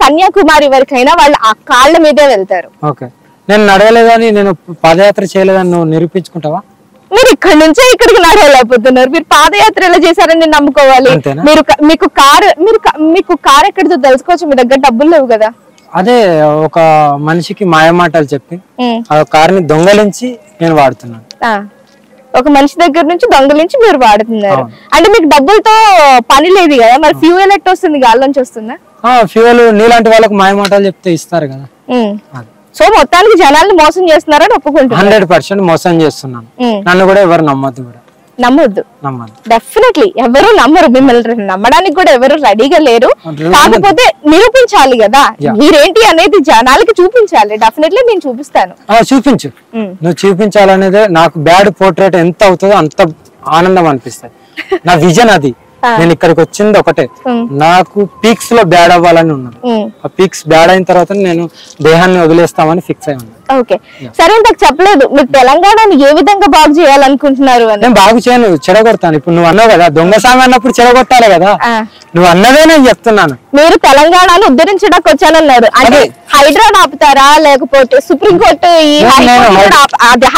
కన్యాకుమారి వరకైనా వాళ్ళు ఆ కాళ్ళ మీదే వెళ్తారు. ఓకే, నేను నడవలేదని, నేను పాదయాత్ర చేయలేదని నువ్వు నిరూపించుకుంటావా? మీరు ఇక్కడ నుంచే ఇక్కడికి నడవలేకపోతున్నారు, మీరు పాదయాత్ర ఎలా చేశారని నమ్ముకోవాలి. మీకు కార్ ఎక్కడితో తెలుసుకోవచ్చు, మీ దగ్గర డబ్బులు లేవు కదా. అదే ఒక మనిషికి మాయమాటలు చెప్పి ఆ కార్ని దొంగలించి నేను వాడుతున్నాను. ఒక మనిషి దగ్గర నుంచి దొంగలించి మీరు వాడుతున్నారు అంటే మీకు డబ్బులతో పని లేదు కదా. మరి ఫ్యూయల్ ఎట్ వస్తుంది, గాల్లోంచి వస్తుందా? ఫ్యూయల్ నీలాంటి వాళ్ళకి మాయమాటలు చెప్తే ఇస్తారు కదా. సో మొత్తానికి జనాల్ని మోసం చేస్తున్నారని ఒప్పుకుంటున్నారు. 100% మోసం చేస్తున్నాను. నన్ను కూడా ఎవరు నమ్మద్దు కూడా. నమ్మొద్దు, డెఫినెట్లీ ఎవరు నమ్మరు, మిమ్మల్ని నమ్మడానికి కూడా ఎవరు రెడీగా లేరు. కాకపోతే నిరూపించాలి కదా, మీరేంటి అనేది జనాలకి చూపించాలి. డెఫినెట్లీ నేను చూపిస్తాను. చూపించు, నువ్వు చూపించాలనేదే నాకు బ్యాడ్ పోర్ట్రేట్ ఎంత అవుతుందో అంత ఆనందం అనిపిస్తుంది. నా విజన్ అది. నేను ఇక్కడికి వచ్చింది ఒకటే, నాకు పీక్స్ లో బ్యాడ్ అవ్వాలని ఉన్నది. ఆ పీక్స్ బ్యాడ్ అయిన తర్వాత నేను దేహాన్ని వదిలేస్తామని ఫిక్స్ అయి ఉన్నాను. ఓకే, సరే నాకు చెప్పలేదు మీరు తెలంగాణని ఏ విధంగా బాగు చేయాలనుకుంటున్నారు అని. నేను బాగు చేయను, చెడగొడతాను. ఇప్పుడు నువ్వు అన్నావు కదా దొంగ సామి అన్నప్పుడు చెడగొట్టాలి కదా. నువ్వు అన్నదే నేను చెప్తున్నాను. మీరు తెలంగాణను ఉద్ధరించడానికి వచ్చానన్నారు అంటే హైడ్రాన్ ఆపుతారా, లేకపోతే సుప్రీంకోర్టు ఈ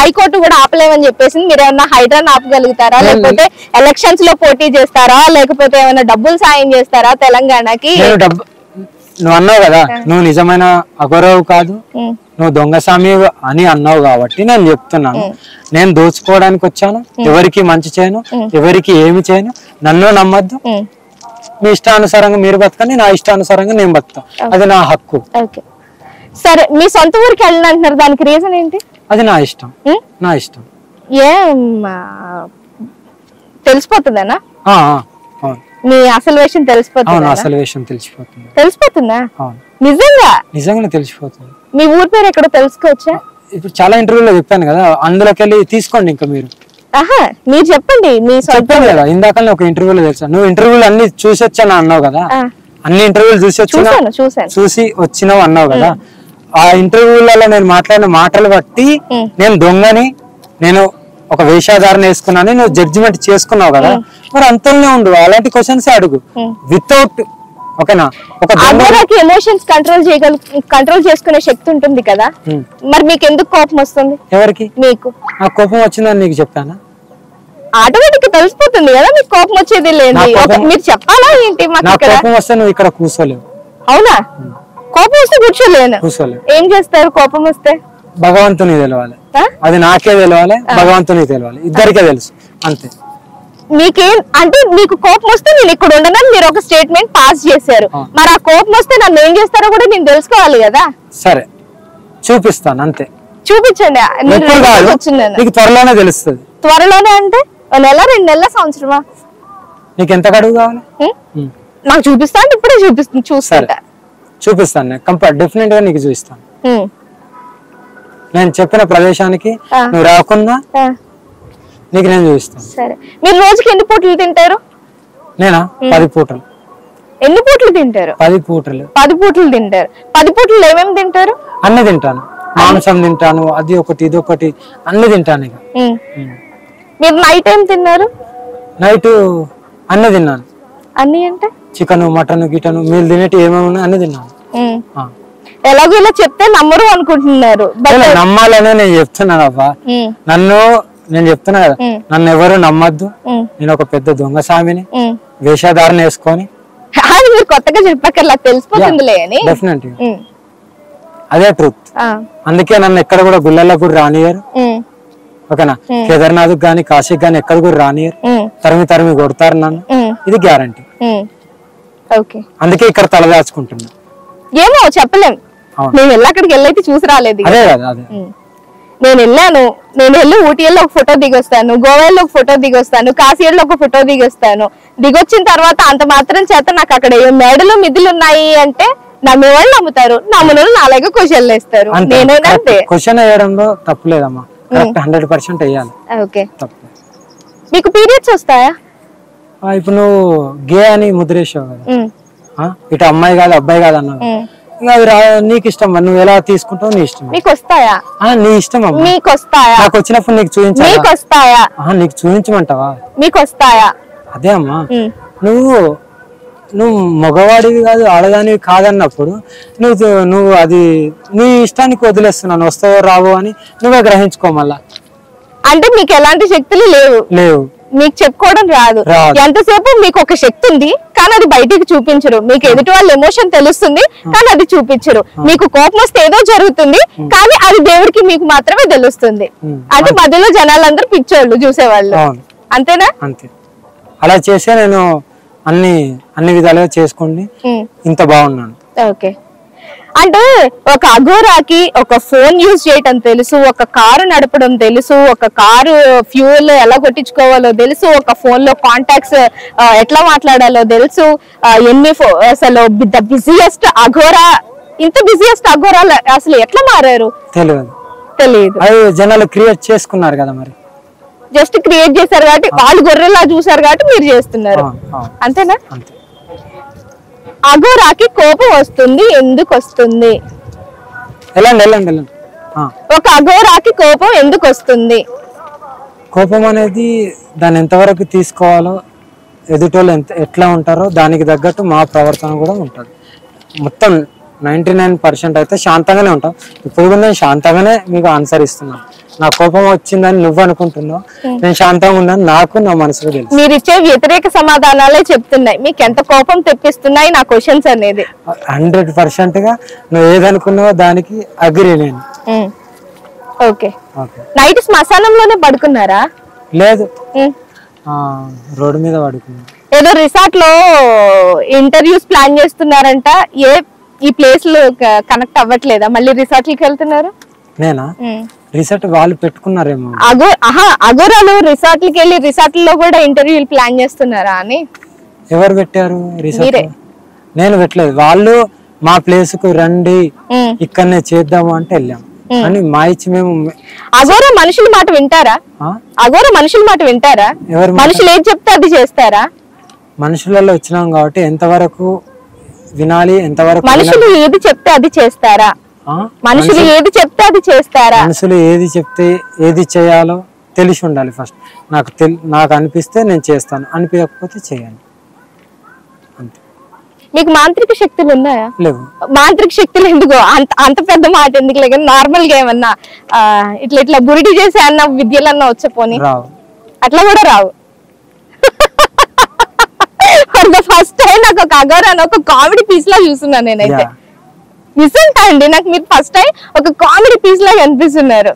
హైకోర్టు కూడా ఆపలేమని చెప్పేసి మీరు ఏమన్నా హైడ్రాన్ ఆపగలుగుతారా, లేకపోతే ఎలక్షన్స్ లో పోటీ చేస్తారా, లేకపోతే ఏమైనా డబ్బులు సాయం చేస్తారా తెలంగాణకి? నువ్వు అన్నావు కదా నువ్వు నిజమైన అగౌరవ్ కాదు, నువ్వు దొంగసామి అని అన్నావు కాబట్టి నేను చెప్తున్నాను. నేను దోచుకోవడానికి వచ్చాను, ఎవరికి మంచి చేయను, ఎవరికి ఏమి చేయను. నన్ను నమ్మద్దు, మీ ఇష్టానుసారంగా మీరు బతకండి, నా ఇష్టానుసారంగా నేను బతుకుతా, అది నా హక్కు. సరే, మీ సొంత ఊరికి వెళ్ళాలంటున్నారు, దానికి రీజన్ ఏంటి? అది నా ఇష్టం, నా ఇష్టం. ఏం తెలిసిపోతుందనా? మీ అసలు విషయం తెలిసిపోతుంది? అసలు విషయం తెలిసిపోతుంది. తెలిసిపోతుందా? నిజంగా? నిజంగానే తెలిసిపోతుంది. మీ ఊరి పేరు ఎక్కడో తెలుసుకోవచ్చా? ఇప్పుడు చాలా ఇంటర్వ్యూలో చెప్పాను కదా, అందులోకి వెళ్ళి తీసుకోండి. ఇంకా మీరు చెప్పండి. మీ చెప్పాను కదా ఇందాక ఒక ఇంటర్వ్యూలో తెలుసా, నువ్వు ఇంటర్వ్యూలు అన్ని చూసి వచ్చాను అన్నావు కదా, అన్ని ఇంటర్వ్యూలు చూసి వచ్చినావు అన్నావు కదా. ఆ ఇంటర్వ్యూలలో నేను మాట్లాడిన మాటలు బట్టి నేను దొంగని, నేను ఒక వేషాధారణ వేసుకున్నాను, నువ్వు జడ్జిమెంట్ చేసుకున్నావు కదా. మరి అంతలోనే ఉండు, అలాంటి క్వశ్చన్స్ అడుగు వితౌట్. ఓకేనా? ఒక ఎమోషన్స్ కంట్రోల్ చేసుకునే శక్తి ఉంటుంది కదా, మరి మీకు ఎందుకు కోపం వస్తుంది? ఎవరికి? మీకు. ఆ కోపం వచ్చిందని నీకు చెప్పానా? ఆటోమేటిక్ తెలిసిపోతుంది కదా మీకు కోపం వచ్చేది లేదు, మీరు చెప్పాలా ఏంటి? కోపం వస్తే నువ్వు ఇక్కడ కూర్చోలేవు. అవునా? కోపం వస్తే కూర్చోలేవు. ఏం చేస్తారు కోపం వస్తే? భగవంతుని తెలవాలి, అది నాకే తెలవాలి, భగవంతుని తెలవాలి, ఇద్దరికే తెలుసు, అంతే. మీకేం అంటే మీకు కోపం వస్తే నేను ఇక్కడ ఉండనని మీరు ఒక స్టేట్మెంట్ పాస్ చేశారు, మరి ఆ కోపం వస్తే నన్ను ఏం చేస్తారో కూడా నేను తెలుసుకోవాలి కదా. సరే చూపిస్తాను, అంతే. చూపించండి, నీకు త్వరలోనే తెలుస్తుంది. త్వరలోనే అంటే నెల, 2 నెలల, సంవత్సరమా? నీకు ఎంత గడువు కావాలి? నాకు చూపిస్తాను, ఇప్పుడే చూపిస్తాను. డెఫినెట్ గా నీకు చూపిస్తాను. నేను చెప్పిన ప్రదేశానికి నువ్వు రాకున్నా నీకు నేను చూపిస్తాను. సరే, మీరు రోజుకి ఎన్ని పూటలు తింటారు? నేనా? 10 పూటలు. ఎన్ని పూటలు తింటారు? 10 పూటలు. 10 పూటలు తింటారు. 10 పూటలు ఏమేమి తింటారు? అన్ని తింటాను, మాంసం తింటాను, అది ఒకటి ఇది ఒకటి అన్ని తింటాను. ఇక మీరు నైట్ ఏం తిన్నారు? నైట్ అన్ని తిన్నాను. అన్ని అంటే చికెన్, మటన్, గిటన్, మీరు తినేటి ఏమేమి ఉన్నాయి అన్ని తిన్నాను. ఎలాగో ఇలా చెప్తే నమ్మరు అనుకుంటున్నారు. నమ్మాలనే నేను చెప్తున్నాను అబ్బా. నేను చెప్తున్నా కదా, నన్ను ఎవరు నమ్మద్దు, నేను ఒక పెద్ద దొంగ సామిని, వేషధారణ వేసుకొని. మీరు కొత్తగా చెప్పక్కర్లా, తెలిసిపోతుందిలే అని. డెఫినెట్ అదే ట్రూత్. అందుకే నన్ను ఎక్కడ కూడా గుళ్ళల్లో కూడా రానియరు. ఓకేనా? కేదార్నాథ్ గాని, కాశీకి గాని ఎక్కడ కూడా రానియరు, తరిమి కొడతారు నన్ను, ఇది గ్యారంటీ. అందుకే ఇక్కడ తలదాచుకుంటున్నా. ఏమో చెప్పలేం, నేను అక్కడికి వెళ్ళైతే చూసి రాలేదు. అదే కదా, అదే నేను వెళ్ళి ఊటీలో ఒక ఫోటో దిగొస్తాను, గోవాలో ఒక ఫోటో దిగొస్తాను, కాశీలో ఒక ఫోటో దిగొస్తాను. దిగొచ్చిన తర్వాత అంత మాత్రం చేత నాకు అక్కడ మేడలు మిద్దులు ఉన్నాయి అంటే నమ్మే వాళ్ళు నమ్ముతారు, నమ్మను నాలుగు క్వశ్చన్లు వేస్తారు. నేనంతే. క్వశ్చన్ వేయడంలో తప్పు లేదమ్మా, 100% వేయాలి. ఓకే, మీకు పీరియడ్స్ వస్తాయా? ఇప్పుడు నువ్వు గే అని ముద్రేసావు కదా, ఇటు అమ్మాయి కాదు అబ్బాయి కాదు అన్నావు, నీకు ఇష్టం, నువ్వు ఎలా తీసుకుంటావు నీ ఇష్టం. మీకు వస్తాయా? నీ ఇష్టం. మీకు వస్తాయా? నాకు వచ్చినప్పుడు నీకు చూపించాలి. మీకు వస్తాయా? నీకు చూపించమంటావా? మీకు వస్తాయా? అదే అమ్మా, నువ్వు నువ్వు మగవాడివి కాదు ఆడదానివి కాదన్నప్పుడు నువ్వు అది నీ ఇష్టానికి వదిలేస్తున్నాను, వస్తావో రావో అని నువ్వే గ్రహించుకో. మళ్ళా అంటే మీకు ఎలాంటి శక్తులు లేవు, మీకు చెప్పుకోవడం రాదు. ఎంతసేపు మీకు ఒక శక్తి ఉంది కానీ అది బయటికి చూపించరు. మీకు ఎదుటి వాళ్ళ ఎమోషన్ తెలుస్తుంది కానీ అది చూపించరు. మీకు కోపం వస్తే ఏదో జరుగుతుంది కానీ అది దేవుడికి మీకు మాత్రమే తెలుస్తుంది. అంటే మధ్యలో జనాలందరూ పిచ్చోళ్ళు చూసేవాళ్ళు, అంతేనా? అంతే. అలా చేసే నేను అన్ని విధాలుగా చేసుకోండి ఇంత బాగున్నాను. ఓకే. అంటే ఒక అఘోరాకి ఒక ఫోన్ యూజ్ చేయటం తెలుసు, ఒక కారు నడపడం తెలుసు, ఒక కారు ఫ్యూయల్ ఎలా కొట్టించుకోవాలో తెలుసు, ఒక ఫోన్ లో కాంటాక్ట్స్ ఎట్లా మాట్లాడాలో తెలుసు. అసలు ద బిజియెస్ట్ అఘోరా, ఇంత బిజియెస్ట్ అఘోరా అసలు ఎట్లా మారారు తెలియదు. జనాలు క్రియేట్ చేసుకున్నారు కదా, మరి జస్ట్ క్రియేట్ చేశారు కాబట్టి, వాళ్ళు గొర్రెలా చూసారు కాబట్టి మీరు చేస్తున్నారు, అంతేనా? అఘోరాకి కోపం వస్తుంది, ఎందుకు వస్తుంది? ఒక అఘోరాకి కోపం ఎందుకు వస్తుంది? కోపం అనేది దాన్ని ఎంతవరకు తీసుకోవాలో, ఎదుటోళ్ళు ఎట్లా ఉంటారో దానికి తగ్గట్టు మా ప్రవర్తన కూడా ఉంటుంది. మొత్తం 99% అయితే శాంతంగానే ఉంటాం. ఇప్పుడు కూడా నేను శాంతంగానే మీకు ఆన్సర్ ఇస్తున్నాను. నా కోపం వచ్చిందని నువ్వు అనుకుంటున్నావు, నేను శాంతంగా ఉన్నాను, నాకు నా మనసులో తెలుసు. మీరు ఇచ్చే వ్యతిరేక సమాధానాలే చెప్తున్నాయి మీకు ఎంత కోపం తెప్పిస్తున్నాయి నా క్వశ్చన్స్ అనేది. 100% గా నువ్వు ఏదనుకున్నావో దానికి అగ్రి నేను. ఓకే. నైట్ శ్మశానంలోనే పడుకున్నారా? లేదు, రోడ్డు మీద పడుకున్నా. ఏదో రిసార్ట్ లో ఇంటర్వ్యూస్ ప్లాన్ చేస్తున్నారంట, ఈ ప్లేస్ లో కనెక్ట్ అవ్వట్లేదా? మళ్ళీ రిసార్ట్ కి వెళ్తున్నారు? నేనా? రిసార్ట్ వాళ్ళు పెట్టుకున్నారేమో. అఘోరాలు రిసార్ట్ కి వెళ్ళి రిసార్ట్ లో కూడా ఇంటర్వ్యూలు ప్లాన్ చేస్తున్నారా అని. ఎవరు పెట్టారు రిసార్ట్? నేను పెట్టలేదు. వాళ్ళు మా ప్లేస్ కు రండి ఇక్కడనే చేద్దాము అంటే వెళ్ళాం అని మా ఇచ్చి మేము. అఘోరా మనుషుల మాట వింటారా? అఘోరా మనుషుల మాట వింటారా? మనుషులు ఏం చెప్తే అది చేస్తారా? మనుషులలో వచ్చినాం కాబట్టి ఎంతవరకు వినాలి, ఎంతవరకు మనుషులు ఏది చెప్తే అది చేస్తారా? మనుషులు ఏది చెప్తే అది చేస్తారా? మనుషులు ఏది చెప్తే ఏది చేయాలో తెలిసి ఉండాలి ఫస్ట్. నాకు అనిపిస్తే నేను చేస్తాను, అనిపించకపోతే చేయాలి, అంతే. మీకు మాంత్రిక శక్తులు ఉన్నాయా? లేవు. మాంత్రిక శక్తులు ఎందుకు అంత పెద్ద మాట ఎందుకు? లేక నార్మల్ గా ఏమన్నా ఇట్లా బురిడి చేసే అన్న విద్యలన్నా వచ్చపోని రావు, అట్లా కూడా రావు. ఫస్ట్ టైం నాకు ఒక అఘోరా ఒక కామెడీ పీస్ లా చూస్తున్నాను నేనైతే. నిజంగా అండి, నాకు మీరు ఫస్ట్ టైం ఒక కామెడీ పీస్ లాగా అనిపిస్తున్నారు.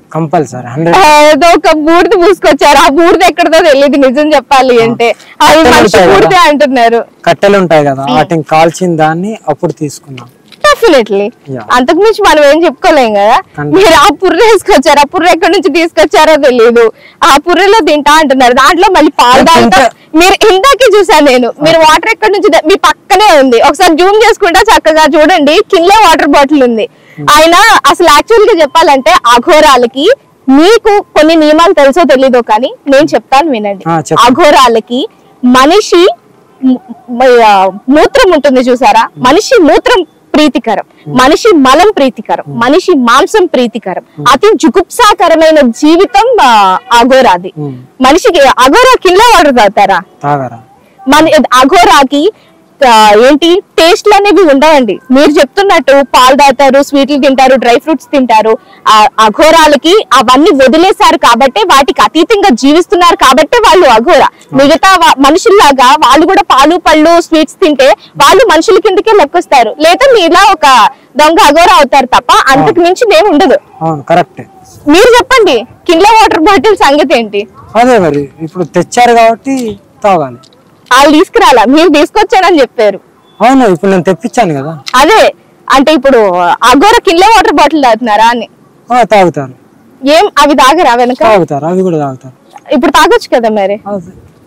ఏదో ఒక బూడిద పూసుకొచ్చారు, ఆ బూడిద ఎక్కడదో తెలియదు నిజం చెప్పాలి అంటే. అది మనిషి బూడిద అంటున్నారు. కట్టెలు ఉంటాయి కదా, వాటిని కాల్చిన దాన్ని అప్పుడు తీసుకున్నాం. డెఫినెట్లీ, అంతకు మించి మనం ఏం చెప్పుకోలేం కదా. మీరు ఆ పుర్రె వేసుకొచ్చారు, ఆ పుర్రె ఎక్కడి నుంచి తీసుకొచ్చారో తెలియదు, ఆ పుర్రెలో తింటా అంటున్నారు. దాంట్లో మళ్ళీ పాలు తాగుతా. మీరు ఇందాకే చూసాను నేను, మీరు వాటర్ ఎక్కడి నుంచి మీ పక్కనే ఉంది. ఒకసారి జూమ్ చేసుకుంటా చక్కగా చూడండి, కింద వాటర్ బాటిల్ ఉంది. ఆయన అసలు యాక్చువల్ గా చెప్పాలంటే అఘోరాలకి, మీకు కొన్ని నియమాలు తెలుసో తెలీదో కానీ నేను చెప్తాను వినండి. అఘోరాలకి మనిషి మూత్రం ఉంటుంది చూసారా, మనిషి మూత్రం ప్రీతికరం, మనిషి మలం ప్రీతికరం, మనిషి మాంసం ప్రీతికరం. అతి జుగుప్సాకరమైన జీవితం అఘోరాది. మనిషికి అఘోరా కింద వాటర్ తాగుతారా? అఘోరాకి ఏంటి టేస్ట్లు అనేవి ఉండవండి. మీరు చెప్తున్నట్టు పాలు తాగుతారు, స్వీట్లు తింటారు, డ్రై ఫ్రూట్స్ తింటారు. అఘోరాలకి అవన్నీ వదిలేశారు కాబట్టి, వాటికి అతీతంగా జీవిస్తున్నారు కాబట్టి వాళ్ళు అఘోర. మిగతా మనుషుల్లాగా వాళ్ళు కూడా పాలు పళ్ళు స్వీట్స్ తింటే వాళ్ళు మనుషుల కిందకే లెక్కొస్తారు, లేదా మీలా ఒక దొంగ అఘోర అవుతారు తప్ప అంతకు మించి ఏమి ఉండదు. మీరు చెప్పండి, కింద వాటర్ బాటిల్ సంగతి ఏంటి? అదే మరి ఇప్పుడు తెచ్చారు కాబట్టి తాగాలి. వాళ్ళు తీసుకురాలా, మీరు తీసుకొచ్చానని చెప్పారు. అవును, ఇప్పుడు నేను తెప్పించాను కదా. అదే అంటే ఇప్పుడు అఘోర కింద వాటర్ బాటిల్ తాగుతున్నారా అని? తాగుతారు. ఏం అవి తాగరా? వెనక తాగుతారు, అవి కూడా తాగుతారు. ఇప్పుడు తాగొచ్చు కదా మరి.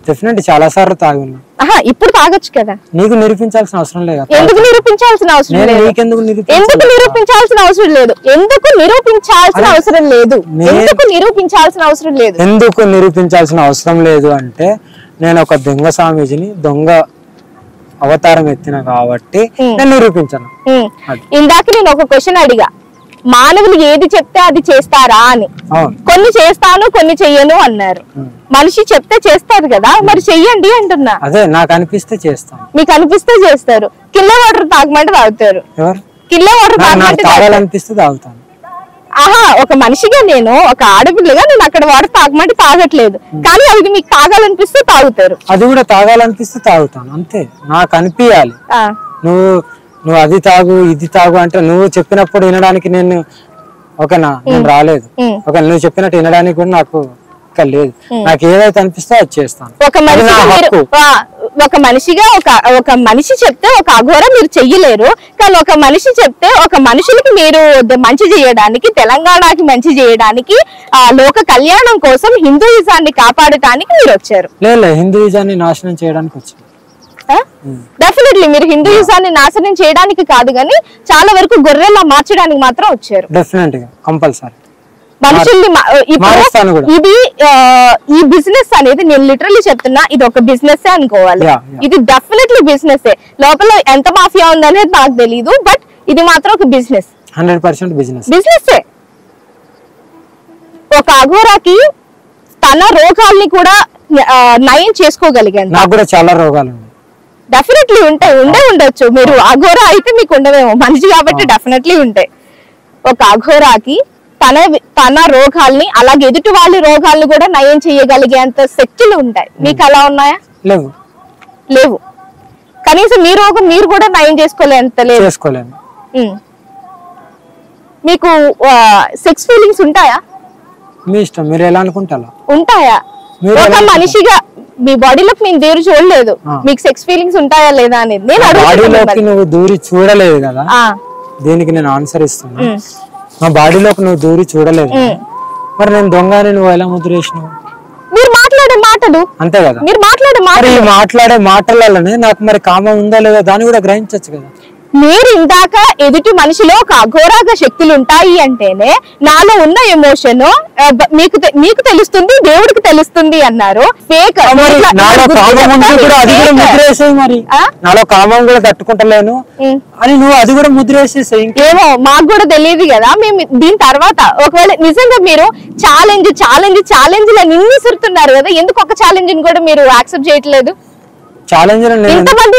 డెఫినెట్ చాలా సార్లు తాగి ఉన్నా. ఇప్పుడు తాగొచ్చు కదా. నీకు నిరూపించాల్సిన అవసరం లేదు. ఎందుకు నిరూపించాల్సిన అవసరం లేదు? ఎందుకు నిరూపించాల్సిన అవసరం లేదు? ఎందుకు నిరూపించాల్సిన అవసరం లేదు? ఎందుకు నిరూపించాల్సిన అవసరం లేదు? ఎందుకు నిరూపించాల్సిన అవసరం లేదు అంటే, నేను ఒక దొంగ స్వామీజీని దొంగ అవతారం ఎత్తిన కాబట్టి నేను నిరూపించాను. ఇందాక నేను ఒక క్వశ్చన్ అడిగా, మానవులు ఏది చెప్తే అది చేస్తారా అని. కొన్ని చేస్తాను కొన్ని చెయ్యను అన్నారు. మనిషి చెప్తే చేస్తారు కదా, మరి చెయ్యండి అంటున్నా. అదే నాకు అనిపిస్తే చేస్తాను. మీకు అనిపిస్తే చేస్తారు. కిల్లే వాటర్ తాగమంటే తాగుతారు. కిల్లే వాటర్ తాగాలనిపిస్తే తాగుతాను. ఆహా, ఒక మనిషిగా నేను, ఒక ఆడపిల్లగా నేను అక్కడ వాటర్ తాగమంటే తాగట్లేదు, కానీ అది మీకు తాగాలనిపిస్తే తాగుతారు. అది కూడా తాగాలనిపిస్తే తాగుతాను అంతే. నాకు అనిపించాలి. నువ్వు అది తాగు ఇది తాగు అంటే నువ్వు చెప్పినప్పుడు వినడానికి నేను ఓకేనా, నేను రాలేదు. ఓకే, నువ్వు చెప్పినట్టు వినడానికి కూడా నాకు లేదు. నాకు ఏదైతే అనిపిస్తే అది చేస్తాను. ఒక మనిషిగా ఒక మనిషి చెప్తే ఒక అఘోర మీరు చెయ్యలేరు, కానీ ఒక మనిషి చెప్తే ఒక మనుషులకి మీరు మంచి చేయడానికి, తెలంగాణకి మంచి చేయడానికి, లోక కళ్యాణం కోసం హిందూయిజాన్ని కాపాడటానికి మీరు వచ్చారు. లేదు, హిందూయిజాన్ని నాశనం చేయడానికి వచ్చారు. డెఫినెట్లీ మీరు హిందూయిజాన్ని నాశనం చేయడానికి కాదు, కానీ చాలా వరకు గొర్రెలా మార్చడానికి మాత్రం వచ్చారు. డెఫినెట్ గా, కంపల్సరీ మనుషుల్ని. ఇది ఈ బిజినెస్ అనేది నేను లిటరల్లీ చెప్తున్నా, ఇది ఒక బిజినెస్ అనుకోవాలి. ఇది డెఫినెట్లీ బిజినెస్. లోపల ఎంత మాఫియా ఉందనేది నాకు తెలీదు, బట్ ఇది మాత్రం ఒక బిజినెస్. 100% బిజినెస్. ఒక అఘోరాకి తన రోగాల్ని కూడా నయం చేసుకోగలిగాను. నాకు కూడా చాలా రోగాలు ఉన్నాయి. డెఫినెట్లీ ఉంటాయి, ఉండొచ్చు. మీరు అఘోరా అయితే మీకు ఉండవేమో, మనిషి కాబట్టి డెఫినెట్లీ ఉంటాయి. ఒక అఘోరాకి తన రోగాల్ని, అలాగే ఎదుటి వాళ్ళ రోగాల్ని కూడా నయం చేయగలిగేంత శక్తులు ఉంటాయి. మీకు అలా ఉన్నాయా? లేవు. కనీసం మీ రోగం మీరు కూడా నయం చేసుకోలేంత లేదు. మీకు సెక్స్ ఫీలింగ్స్ ఉంటాయా? మీ ఇష్టం, మీరు ఎలా అనుకుంటారా. ఉంటాయా? ఒక మనిషిగా మీ బాడీలోకి నేను దూరి చూడలేదు, మీకు సెక్స్ ఫీలింగ్స్ ఉంటాయా లేదా అనేది నేను అడుగుతున్నాను. నువ్వు దూరి చూడలేదు కదా, దీనికి నేను ఆన్సర్ ఇస్తున్నా. మా బాడీలోకి నువ్వు దూరి చూడలేదు, మరి నేను దొంగని నువ్వు ఎలా ముద్రేసినావు? మీరు మాట్లాడే మాటలు అంతే కదా, మీరు మాట్లాడే మాటలనే నాకు మరి కామం ఉందా లేదా దాన్ని కూడా గ్రహించచ్చు కదా. మీరు ఇందాక ఎదుటి మనిషిలో ఒక అఘోరాగా శక్తులు ఉంటాయి అంటేనే నాలో ఉన్న ఎమోషన్ మీకు తెలుస్తుంది, దేవుడికి తెలుస్తుంది అన్నారు. నాలో కామం కూడా తట్టుకుంటలేను అని నువ్వు అది కూడా ముద్రేసేసాయి. ఏమో మాకు కూడా తెలియదు కదా. మేము దీని తర్వాత ఒకవేళ నిజంగా మీరు ఛాలెంజ్ లని విసురుతున్నారు కదా, ఎందుకు ఒక ఛాలెంజ్ కూడా మీరు యాక్సెప్ట్ చేయట్లేదు? ఛాలెంజ్ ఇంతమంది